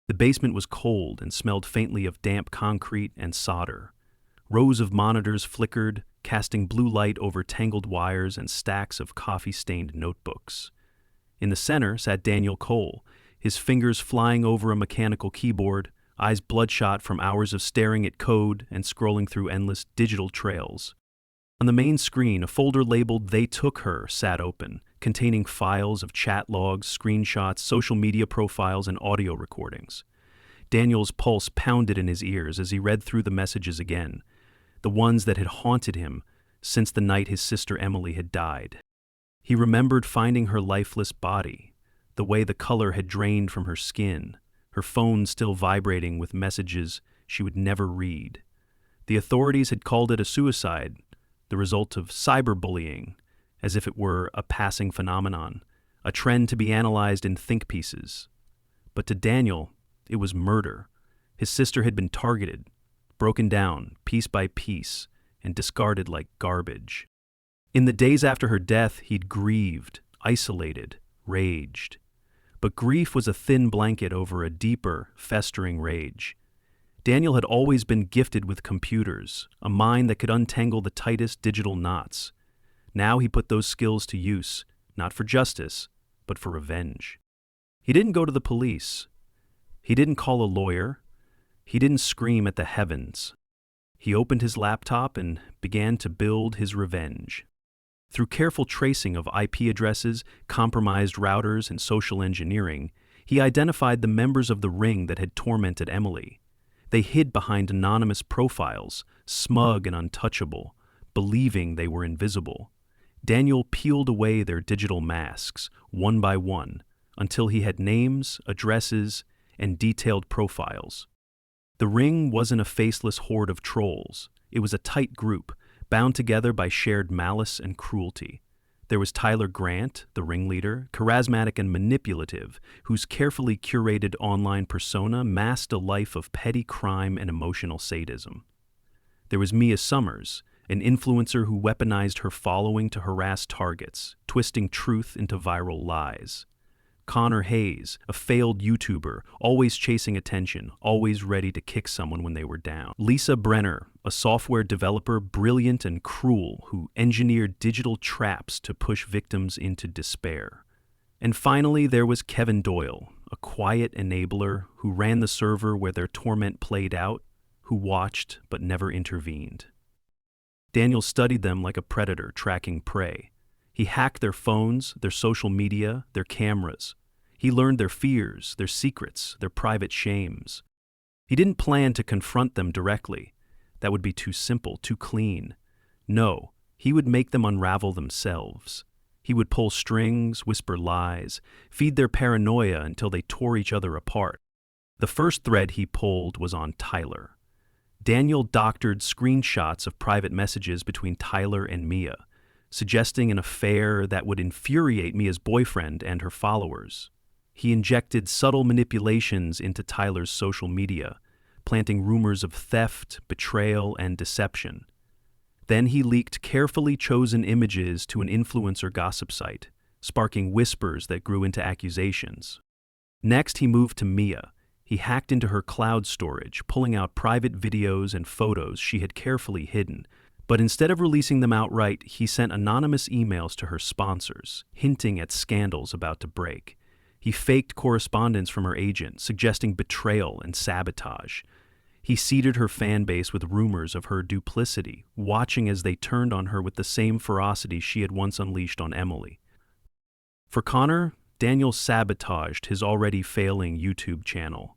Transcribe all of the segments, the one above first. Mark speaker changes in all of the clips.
Speaker 1: The basement was cold and smelled faintly of damp concrete and solder. Rows of monitors flickered, casting blue light over tangled wires and stacks of coffee-stained notebooks. In the center sat Daniel Cole, his fingers flying over a mechanical keyboard, eyes bloodshot from hours of staring at code and scrolling through endless digital trails. On the main screen, a folder labeled "They Took Her" sat open, containing files of chat logs, screenshots, social media profiles, and audio recordings. Daniel's pulse pounded in his ears as he read through the messages again, the ones that had haunted him since the night his sister Emily had died. He remembered finding her lifeless body, the way the color had drained from her skin, her phone still vibrating with messages she would never read. The authorities had called it a suicide, the result of cyberbullying, as if it were a passing phenomenon, a trend to be analyzed in think pieces. But to Daniel, it was murder. His sister had been targeted, broken down piece by piece, and discarded like garbage. In the days after her death, he'd grieved, isolated, raged. But grief was a thin blanket over a deeper, festering rage. Daniel had always been gifted with computers, a mind that could untangle the tightest digital knots. Now he put those skills to use, not for justice, but for revenge. He didn't go to the police. He didn't call a lawyer. He didn't scream at the heavens. He opened his laptop and began to build his revenge. Through careful tracing of IP addresses, compromised routers, and social engineering, he identified the members of the ring that had tormented Emily. They hid behind anonymous profiles, smug and untouchable, believing they were invisible. Daniel peeled away their digital masks, one by one, until he had names, addresses, and detailed profiles. The ring wasn't a faceless horde of trolls. It was a tight group, bound together by shared malice and cruelty. There was Tyler Grant, the ringleader, charismatic and manipulative, whose carefully curated online persona masked a life of petty crime and emotional sadism. There was Mia Summers, an influencer who weaponized her following to harass targets, twisting truth into viral lies. Connor Hayes, a failed YouTuber, always chasing attention, always ready to kick someone when they were down. Lisa Brenner, a software developer brilliant and cruel who engineered digital traps to push victims into despair. And finally, there was Kevin Doyle, a quiet enabler who ran the server where their torment played out, who watched but never intervened. Daniel studied them like a predator tracking prey. He hacked their phones, their social media, their cameras. He learned their fears, their secrets, their private shames. He didn't plan to confront them directly. That would be too simple, too clean. No, he would make them unravel themselves. He would pull strings, whisper lies, feed their paranoia until they tore each other apart. The first thread he pulled was on Tyler. Daniel doctored screenshots of private messages between Tyler and Mia, suggesting an affair that would infuriate Mia's boyfriend and her followers. He injected subtle manipulations into Tyler's social media, planting rumors of theft, betrayal, and deception. Then he leaked carefully chosen images to an influencer gossip site, sparking whispers that grew into accusations. Next, he moved to Mia. He hacked into her cloud storage, pulling out private videos and photos she had carefully hidden. But instead of releasing them outright, he sent anonymous emails to her sponsors, hinting at scandals about to break. He faked correspondence from her agent, suggesting betrayal and sabotage. He seeded her fan base with rumors of her duplicity, watching as they turned on her with the same ferocity she had once unleashed on Emily. For Connor, Daniel sabotaged his already failing YouTube channel,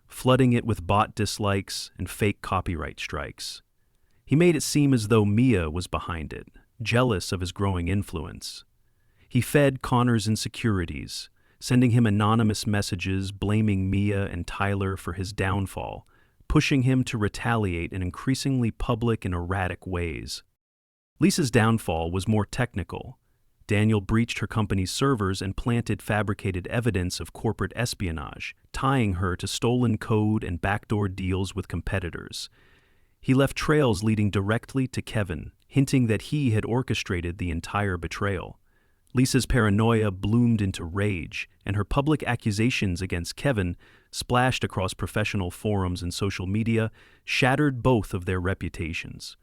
Speaker 1: flooding it with bot dislikes and fake copyright strikes. He made it seem as though Mia was behind it, jealous of his growing influence. He fed Connor's insecurities, sending him anonymous messages blaming Mia and Tyler for his downfall, pushing him to retaliate in increasingly public and erratic ways. Lisa's downfall was more technical. Daniel breached her company's servers and planted fabricated evidence of corporate espionage, tying her to stolen code and backdoor deals with competitors. He left trails leading directly to Kevin, hinting that he had orchestrated the entire betrayal. Lisa's paranoia bloomed into rage, and her public accusations against Kevin splashed across professional forums and social media, shattered both of their reputations.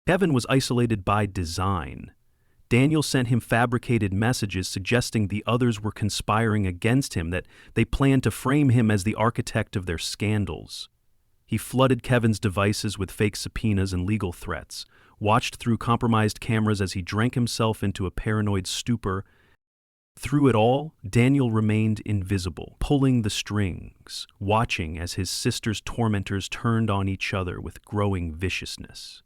Speaker 1: Kevin was isolated by design. Daniel sent him fabricated messages suggesting the others were conspiring against him, that they planned to frame him as the architect of their scandals. He flooded Kevin's devices with fake subpoenas and legal threats, watched through compromised cameras as he drank himself into a paranoid stupor. Through it all, Daniel remained invisible, pulling the strings, watching as his sister's tormentors turned on each other with growing viciousness.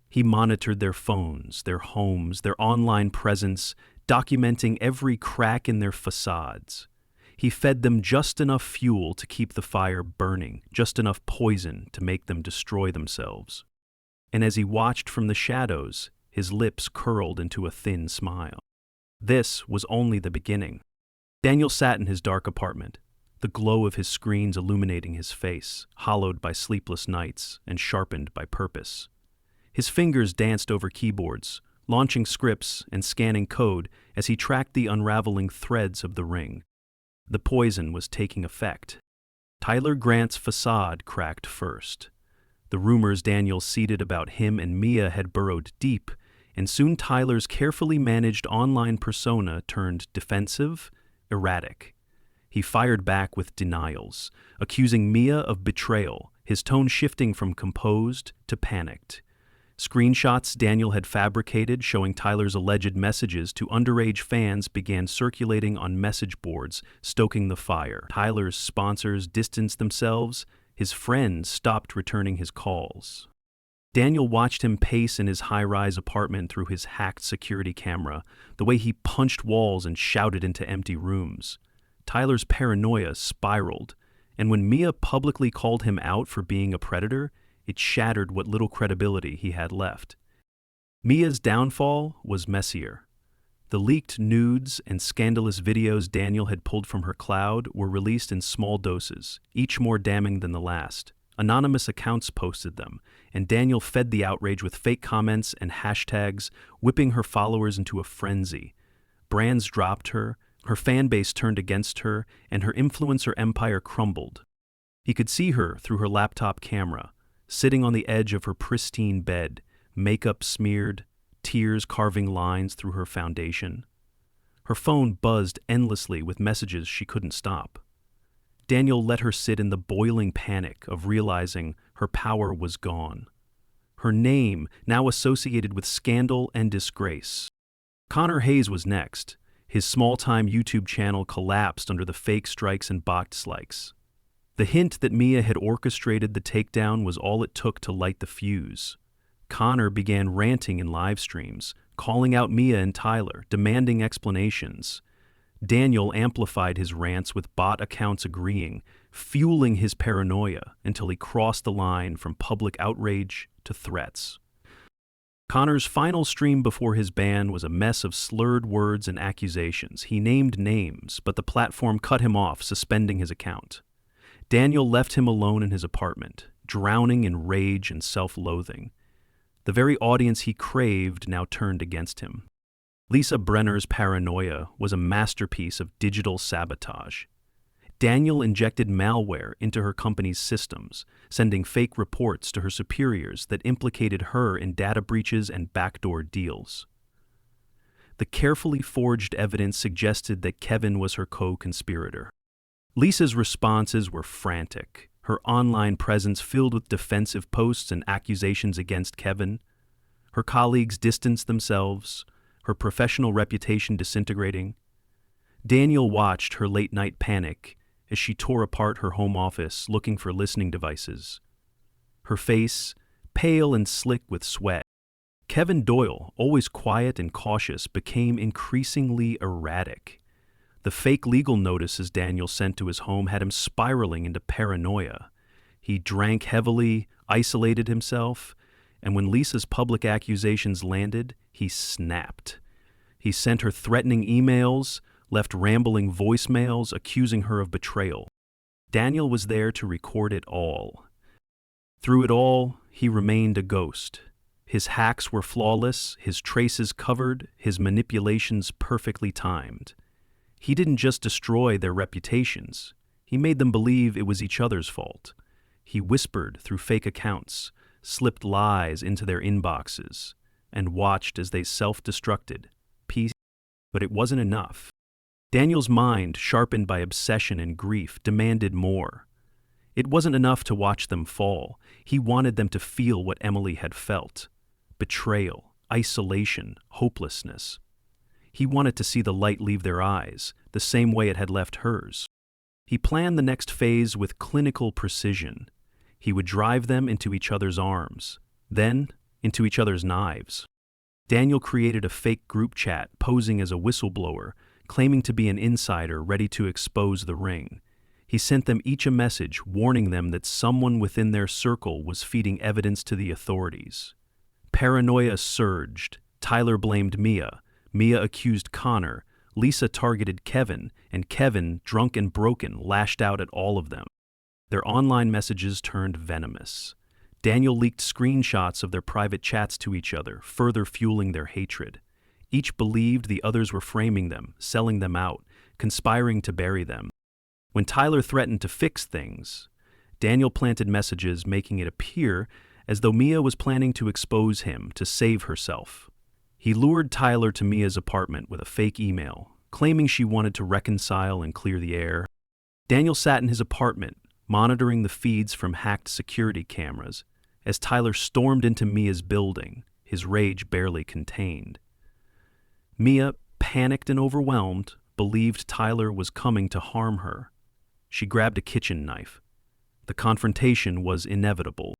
Speaker 1: He monitored their phones, their homes, their online presence, documenting every crack in their facades. He fed them just enough fuel to keep the fire burning, just enough poison to make them destroy themselves. And as he watched from the shadows, his lips curled into a thin smile. This was only the beginning. Daniel sat in his dark apartment, the glow of his screens illuminating his face, hollowed by sleepless nights and sharpened by purpose. His fingers danced over keyboards, launching scripts and scanning code as he tracked the unraveling threads of the ring. The poison was taking effect. Tyler Grant's facade cracked first. The rumors Daniel seeded about him and Mia had burrowed deep, and soon Tyler's carefully managed online persona turned defensive, erratic. He fired back with denials, accusing Mia of betrayal, his tone shifting from composed to panicked. Screenshots Daniel had fabricated showing Tyler's alleged messages to underage fans began circulating on message boards, stoking the fire. Tyler's sponsors distanced themselves. His friends stopped returning his calls. Daniel watched him pace in his high-rise apartment through his hacked security camera, the way he punched walls and shouted into empty rooms. Tyler's paranoia spiraled, and when Mia publicly called him out for being a predator, it shattered what little credibility he had left. Mia's downfall was messier. The leaked nudes and scandalous videos Daniel had pulled from her cloud were released in small doses, each more damning than the last. Anonymous accounts posted them, and Daniel fed the outrage with fake comments and hashtags, whipping her followers into a frenzy. Brands dropped her, her fan base turned against her, and her influencer empire crumbled. He could see her through her laptop camera, sitting on the edge of her pristine bed, makeup smeared, tears carving lines through her foundation. Her phone buzzed endlessly with messages she couldn't stop. Daniel let her sit in the boiling panic of realizing her power was gone. Her name now associated with scandal and disgrace. Connor Hayes was next. His small-time YouTube channel collapsed under the fake strikes and bot dislikes. The hint that Mia had orchestrated the takedown was all it took to light the fuse. Connor began ranting in live streams, calling out Mia and Tyler, demanding explanations. Daniel amplified his rants with bot accounts agreeing, fueling his paranoia until he crossed the line from public outrage to threats. Connor's final stream before his ban was a mess of slurred words and accusations. He named names, but the platform cut him off, suspending his account. Daniel left him alone in his apartment, drowning in rage and self-loathing. The very audience he craved now turned against him. Lisa Brenner's paranoia was a masterpiece of digital sabotage. Daniel injected malware into her company's systems, sending fake reports to her superiors that implicated her in data breaches and backdoor deals. The carefully forged evidence suggested that Kevin was her co-conspirator. Lisa's responses were frantic, her online presence filled with defensive posts and accusations against Kevin. Her colleagues distanced themselves, her professional reputation disintegrating. Daniel watched her late-night panic as she tore apart her home office looking for listening devices. Her face, pale and slick with sweat. Kevin Doyle, always quiet and cautious, became increasingly erratic. The fake legal notices Daniel sent to his home had him spiraling into paranoia. He drank heavily, isolated himself, and when Lisa's public accusations landed, he snapped. He sent her threatening emails, left rambling voicemails accusing her of betrayal. Daniel was there to record it all. Through it all, he remained a ghost. His hacks were flawless, his traces covered, his manipulations perfectly timed. He didn't just destroy their reputations, He made them believe it was each other's fault. He whispered through fake accounts, slipped lies into their inboxes, and watched as they self-destructed. But it wasn't enough. Daniel's mind, sharpened by obsession and grief, demanded more. It wasn't enough to watch them fall. He wanted them to feel what Emily had felt: betrayal, isolation, hopelessness. He wanted to see the light leave their eyes, the same way it had left hers. He planned the next phase with clinical precision. He would drive them into each other's arms, then into each other's knives. Daniel created a fake group chat, posing as a whistleblower, claiming to be an insider ready to expose the ring. He sent them each a message warning them that someone within their circle was feeding evidence to the authorities. Paranoia surged. Tyler blamed Mia. Mia accused Connor. Lisa targeted Kevin, and Kevin, drunk and broken, lashed out at all of them. Their online messages turned venomous. Daniel leaked screenshots of their private chats to each other, further fueling their hatred. Each believed the others were framing them, selling them out, conspiring to bury them. When Tyler threatened to fix things, Daniel planted messages making it appear as though Mia was planning to expose him to save herself. He lured Tyler to Mia's apartment with a fake email, claiming she wanted to reconcile and clear the air. Daniel sat in his apartment, monitoring the feeds from hacked security cameras, as Tyler stormed into Mia's building, his rage barely contained. Mia, panicked and overwhelmed, believed Tyler was coming to harm her. She grabbed a kitchen knife. The confrontation was inevitable.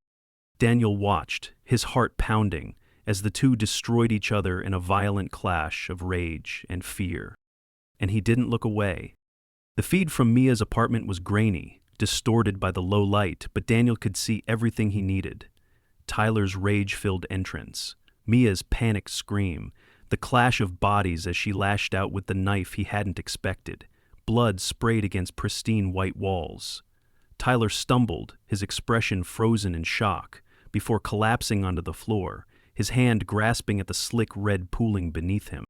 Speaker 1: Daniel watched, his heart pounding, as the two destroyed each other in a violent clash of rage and fear. And he didn't look away. The feed from Mia's apartment was grainy, distorted by the low light, but Daniel could see everything he needed. Tyler's rage-filled entrance, Mia's panicked scream, the clash of bodies as she lashed out with the knife he hadn't expected, blood sprayed against pristine white walls. Tyler stumbled, his expression frozen in shock, before collapsing onto the floor, his hand grasping at the slick red pooling beneath him.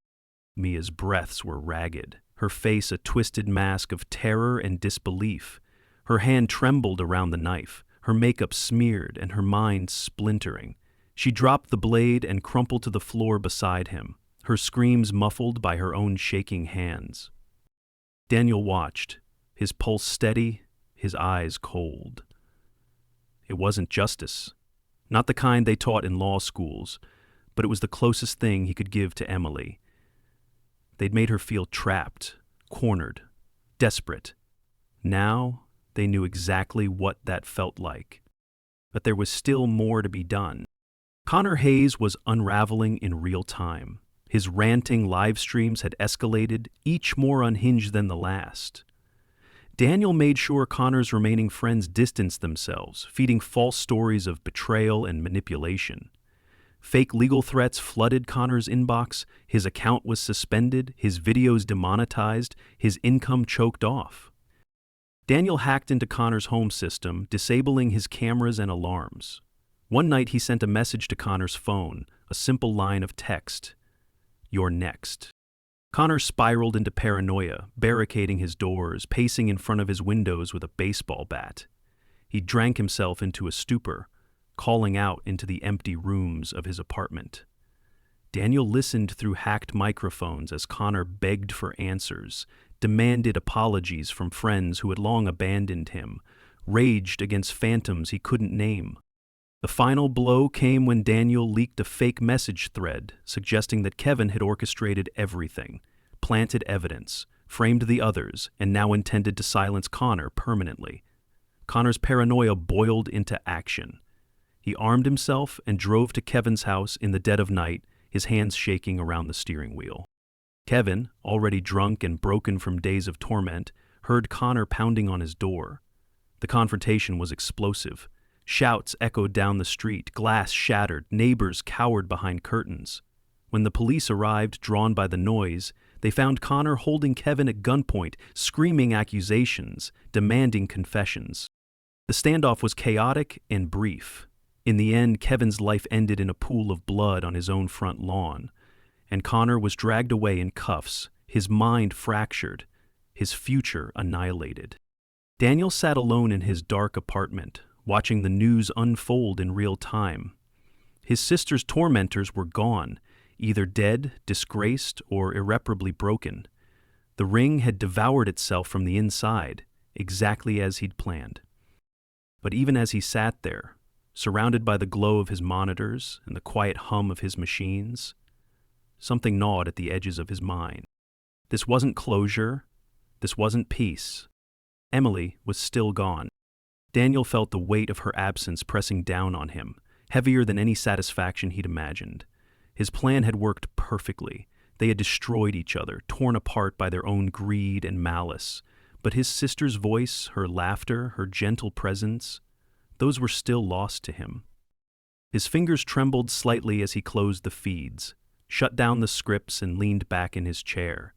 Speaker 1: Mia's breaths were ragged, her face a twisted mask of terror and disbelief. Her hand trembled around the knife, her makeup smeared and her mind splintering. She dropped the blade and crumpled to the floor beside him, her screams muffled by her own shaking hands. Daniel watched, his pulse steady, his eyes cold. It wasn't justice, not the kind they taught in law schools, but it was the closest thing he could give to Emily. They'd made her feel trapped, cornered, desperate. Now they knew exactly what that felt like. But there was still more to be done. Connor Hayes was unraveling in real time. His ranting live streams had escalated, each more unhinged than the last. Daniel made sure Connor's remaining friends distanced themselves, feeding false stories of betrayal and manipulation. Fake legal threats flooded Connor's inbox, his account was suspended, his videos demonetized, his income choked off. Daniel hacked into Connor's home system, disabling his cameras and alarms. One night he sent a message to Connor's phone, a simple line of text: "You're next." Connor spiraled into paranoia, barricading his doors, pacing in front of his windows with a baseball bat. He drank himself into a stupor, calling out into the empty rooms of his apartment. Daniel listened through hacked microphones as Connor begged for answers, demanded apologies from friends who had long abandoned him, raged against phantoms he couldn't name. The final blow came when Daniel leaked a fake message thread suggesting that Kevin had orchestrated everything, planted evidence, framed the others, and now intended to silence Connor permanently. Connor's paranoia boiled into action. He armed himself and drove to Kevin's house in the dead of night, his hands shaking around the steering wheel. Kevin, already drunk and broken from days of torment, heard Connor pounding on his door. The confrontation was explosive. Shouts echoed down the street, glass shattered, neighbors cowered behind curtains. When the police arrived, drawn by the noise, they found Connor holding Kevin at gunpoint, screaming accusations, demanding confessions. The standoff was chaotic and brief. In the end, Kevin's life ended in a pool of blood on his own front lawn, and Connor was dragged away in cuffs, his mind fractured, his future annihilated. Daniel sat alone in his dark apartment, watching the news unfold in real time. His sister's tormentors were gone, either dead, disgraced, or irreparably broken. The ring had devoured itself from the inside, exactly as he'd planned. But even as he sat there, surrounded by the glow of his monitors and the quiet hum of his machines, something gnawed at the edges of his mind. This wasn't closure. This wasn't peace. Emily was still gone. Daniel felt the weight of her absence pressing down on him, heavier than any satisfaction he'd imagined. His plan had worked perfectly. They had destroyed each other, torn apart by their own greed and malice. But his sister's voice, her laughter, her gentle presence, those were still lost to him. His fingers trembled slightly as he closed the feeds, shut down the scripts, and leaned back in his chair.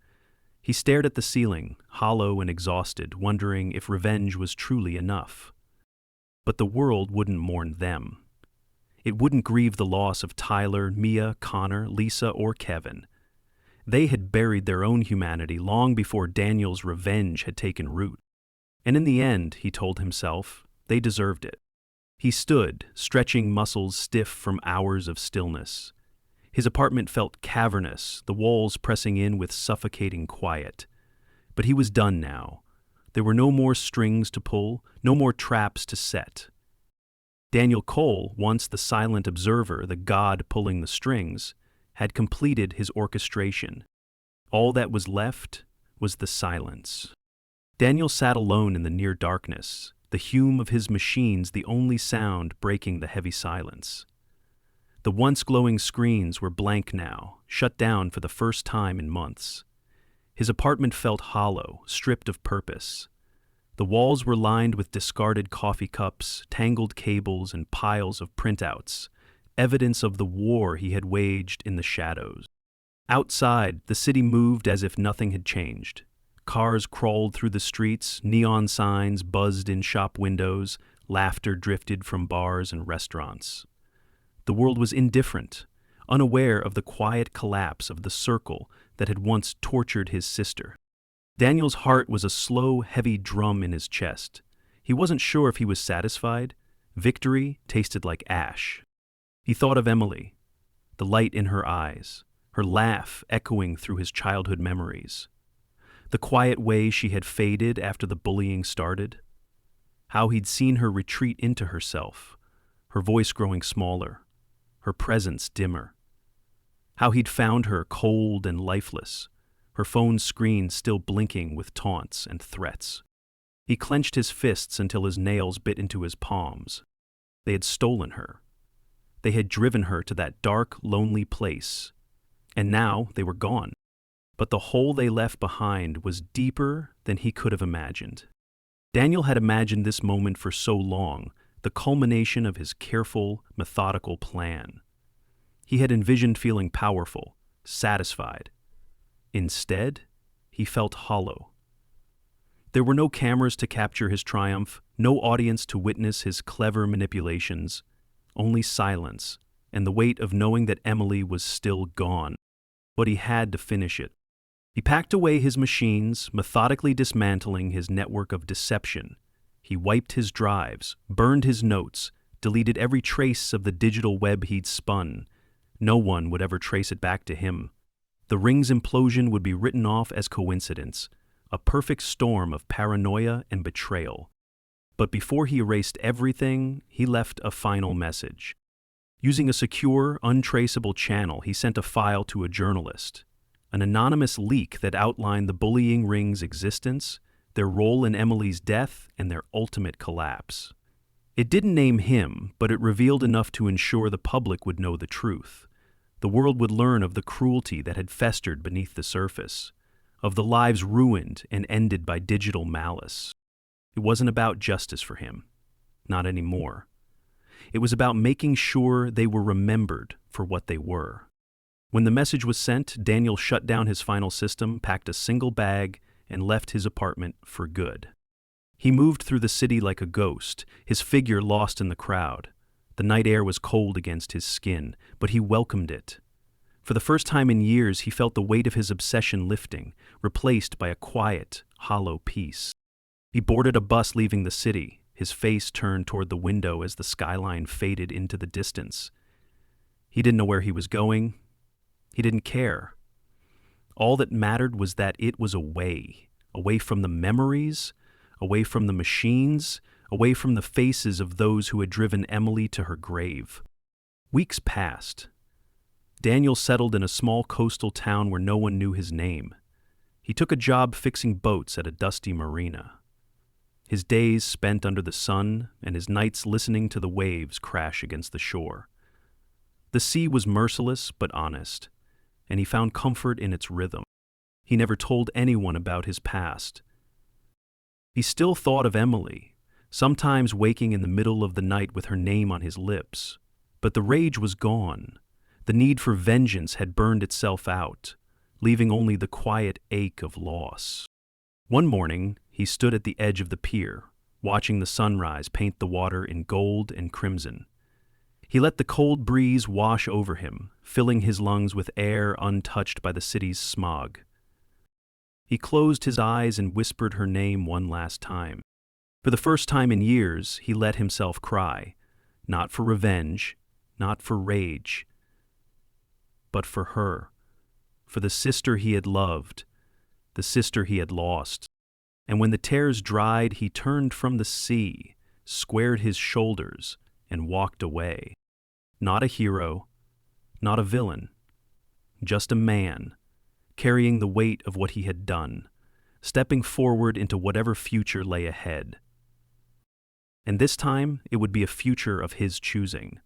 Speaker 1: He stared at the ceiling, hollow and exhausted, wondering if revenge was truly enough. But the world wouldn't mourn them. It wouldn't grieve the loss of Tyler, Mia, Connor, Lisa, or Kevin. They had buried their own humanity long before Daniel's revenge had taken root. And in the end, he told himself, they deserved it. He stood, stretching muscles stiff from hours of stillness. His apartment felt cavernous, the walls pressing in with suffocating quiet. But he was done now. There were no more strings to pull, no more traps to set. Daniel Cole, once the silent observer, the god pulling the strings, had completed his orchestration. All that was left was the silence. Daniel sat alone in the near darkness, the hum of his machines the only sound breaking the heavy silence. The once glowing screens were blank now, shut down for the first time in months. His apartment felt hollow, stripped of purpose. The walls were lined with discarded coffee cups, tangled cables, and piles of printouts, evidence of the war he had waged in the shadows. Outside, the city moved as if nothing had changed. Cars crawled through the streets, neon signs buzzed in shop windows, laughter drifted from bars and restaurants. The world was indifferent, unaware of the quiet collapse of the circle that had once tortured his sister. Daniel's heart was a slow, heavy drum in his chest. He wasn't sure if he was satisfied. Victory tasted like ash. He thought of Emily, the light in her eyes, her laugh echoing through his childhood memories, the quiet way she had faded after the bullying started, how he'd seen her retreat into herself, her voice growing smaller, her presence dimmer, how he'd found her cold and lifeless, her phone screen still blinking with taunts and threats. He clenched his fists until his nails bit into his palms. They had stolen her. They had driven her to that dark, lonely place, and now they were gone. But the hole they left behind was deeper than he could have imagined. Daniel had imagined this moment for so long, the culmination of his careful, methodical plan. He had envisioned feeling powerful, satisfied. Instead, he felt hollow. There were no cameras to capture his triumph, no audience to witness his clever manipulations, only silence and the weight of knowing that Emily was still gone. But he had to finish it. He packed away his machines, methodically dismantling his network of deception. He wiped his drives, burned his notes, deleted every trace of the digital web he'd spun. No one would ever trace it back to him. The ring's implosion would be written off as coincidence, a perfect storm of paranoia and betrayal. But before he erased everything, he left a final message. Using a secure, untraceable channel, he sent a file to a journalist, an anonymous leak that outlined the bullying ring's existence, their role in Emily's death, and their ultimate collapse. It didn't name him, but it revealed enough to ensure the public would know the truth. The world would learn of the cruelty that had festered beneath the surface, of the lives ruined and ended by digital malice. It wasn't about justice for him. Not anymore. It was about making sure they were remembered for what they were. When the message was sent, Daniel shut down his final system, packed a single bag, and left his apartment for good. He moved through the city like a ghost, his figure lost in the crowd. The night air was cold against his skin, but he welcomed it. For the first time in years, he felt the weight of his obsession lifting, replaced by a quiet, hollow peace. He boarded a bus leaving the city, his face turned toward the window as the skyline faded into the distance. He didn't know where he was going. He didn't care. All that mattered was that it was away from the memories, away from the machines, away from the faces of those who had driven Emily to her grave. Weeks passed. Daniel settled in a small coastal town where no one knew his name. He took a job fixing boats at a dusty marina. His days spent under the sun and his nights listening to the waves crash against the shore. The sea was merciless but honest, and he found comfort in its rhythm. He never told anyone about his past. He still thought of Emily, sometimes waking in the middle of the night with her name on his lips. But the rage was gone. The need for vengeance had burned itself out, leaving only the quiet ache of loss. One morning, he stood at the edge of the pier, watching the sunrise paint the water in gold and crimson. He let the cold breeze wash over him, filling his lungs with air untouched by the city's smog. He closed his eyes and whispered her name one last time. For the first time in years, he let himself cry, not for revenge, not for rage, but for her, for the sister he had loved, the sister he had lost. And when the tears dried, he turned from the sea, squared his shoulders, and walked away. Not a hero, not a villain, just a man, carrying the weight of what he had done, stepping forward into whatever future lay ahead. And this time, it would be a future of his choosing,